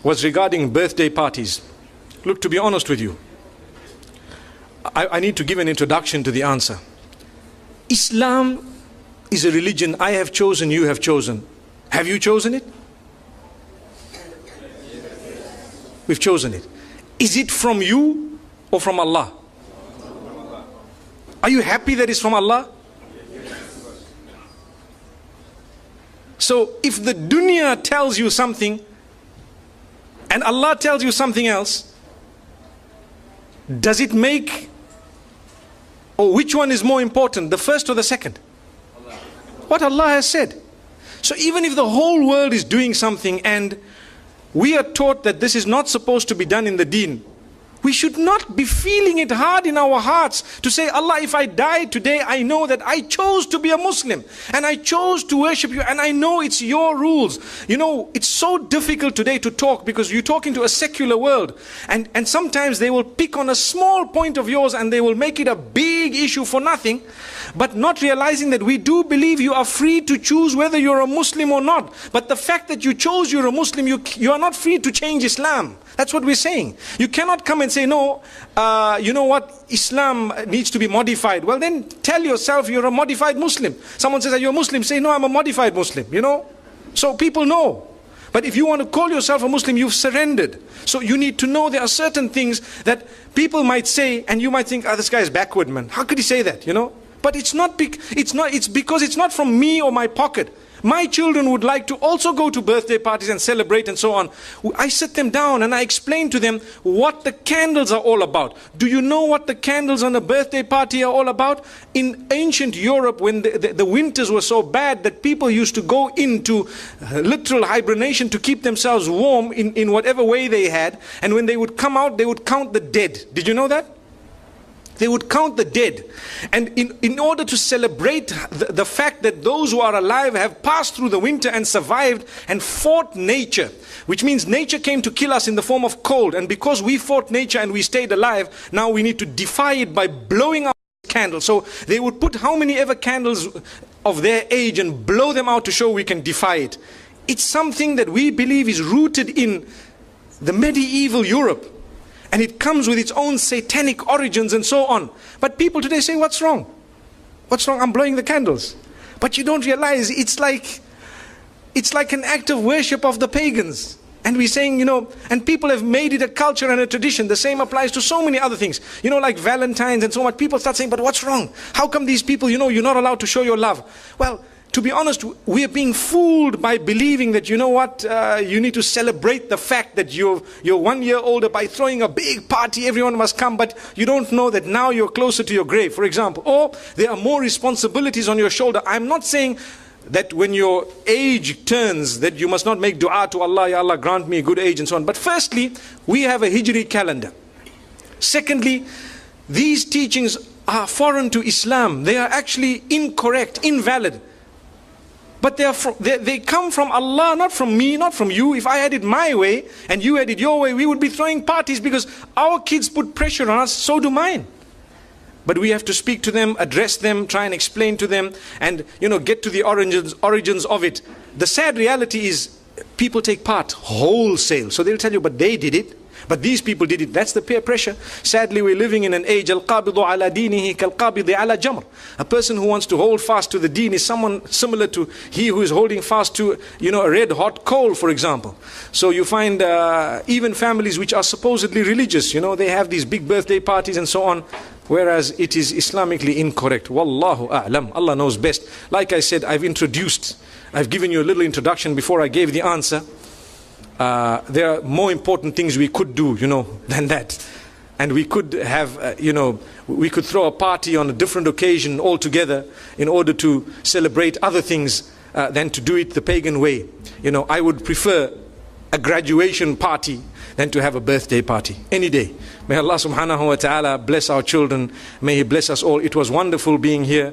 was regarding birthday parties. Look, to be honest with you, I need to give an introduction to the answer. Islam is a religion I have chosen, you have chosen. Have you chosen it? We've chosen it. Is it from you or from Allah? Are you happy that it's from Allah? So if the dunya tells you something and Allah tells you something else, does it make, or which one is more important, the first or the second? What Allah has said. So even if the whole world is doing something and we are taught that this is not supposed to be done in the deen, we should not be feeling it hard in our hearts to say, Allah, if I die today, I know that I chose to be a Muslim and I chose to worship you and I know it's your rules. You know, it's so difficult today to talk because you're talking to a secular world, and sometimes they will pick on a small point of yours and they will make it a big issue for nothing, but not realizing that we do believe you are free to choose whether you're a Muslim or not. But the fact that you chose you're a Muslim, you are not free to change Islam. That's what we're saying. You cannot come and say, no, you know what, Islam needs to be modified. Well, then tell yourself you're a modified Muslim. Someone says, are you a Muslim? Say, no, I'm a modified Muslim, you know. So people know. But if you want to call yourself a Muslim, you've surrendered. So you need to know there are certain things that people might say, and you might think, this guy is backward, man. How could he say that, you know? But it's because it's not from me or my pocket. My children would like to also go to birthday parties and celebrate and so on. I sit them down and I explain to them what the candles are all about. Do you know what the candles on a birthday party are all about? In ancient Europe, when the winters were so bad that people used to go into literal hibernation to keep themselves warm in whatever way they had. And when they would come out, they would count the dead. Did you know that? They would count the dead. And in order to celebrate the fact that those who are alive have passed through the winter and survived and fought nature, which means nature came to kill us in the form of cold, and because we fought nature and we stayed alive, now we need to defy it by blowing out candles. So they would put how many ever candles of their age and blow them out to show we can defy it. It's something that we believe is rooted in the medieval Europe. And it comes with its own satanic origins and so on. But people today say, what's wrong? What's wrong? I'm blowing the candles. But you don't realize it's like an act of worship of the pagans. And we're saying, you know, and people have made it a culture and a tradition. The same applies to so many other things. You know, like Valentine's and so on. People start saying, but what's wrong? How come these people, you know, you're not allowed to show your love? Well, to be honest, we are being fooled by believing that, you know what, you need to celebrate the fact that you're 1 year older by throwing a big party, everyone must come, but you don't know that now you're closer to your grave, for example. Or there are more responsibilities on your shoulder. I'm not saying that when your age turns that you must not make dua to Allah, Ya Allah grant me a good age and so on. But firstly, we have a Hijri calendar. Secondly, these teachings are foreign to Islam. They are actually incorrect, invalid. But they come from Allah, not from me, not from you. If I had it my way and you had it your way, we would be throwing parties because our kids put pressure on us, so do mine. But we have to speak to them, address them, try and explain to them, and, you know, get to the origins of it. The sad reality is people take part wholesale. So they'll tell you, but they did it. But these people did it. That's the peer pressure. Sadly, we're living in an age, al-qabidu ala dinihi kal-qabidi ala jamr. A person who wants to hold fast to the deen is someone similar to he who is holding fast to, you know, a red hot coal, for example. So you find even families which are supposedly religious, you know, they have these big birthday parties and so on, whereas it is Islamically incorrect. Wallahu a'lam. Allah knows best. Like I said, I've given you a little introduction before I gave the answer. There are more important things we could do, you know, than that. And we could have, you know, we could throw a party on a different occasion altogether in order to celebrate other things than to do it the pagan way. You know, I would prefer a graduation party than to have a birthday party any day. May Allah subhanahu wa ta'ala bless our children. May He bless us all. It was wonderful being here.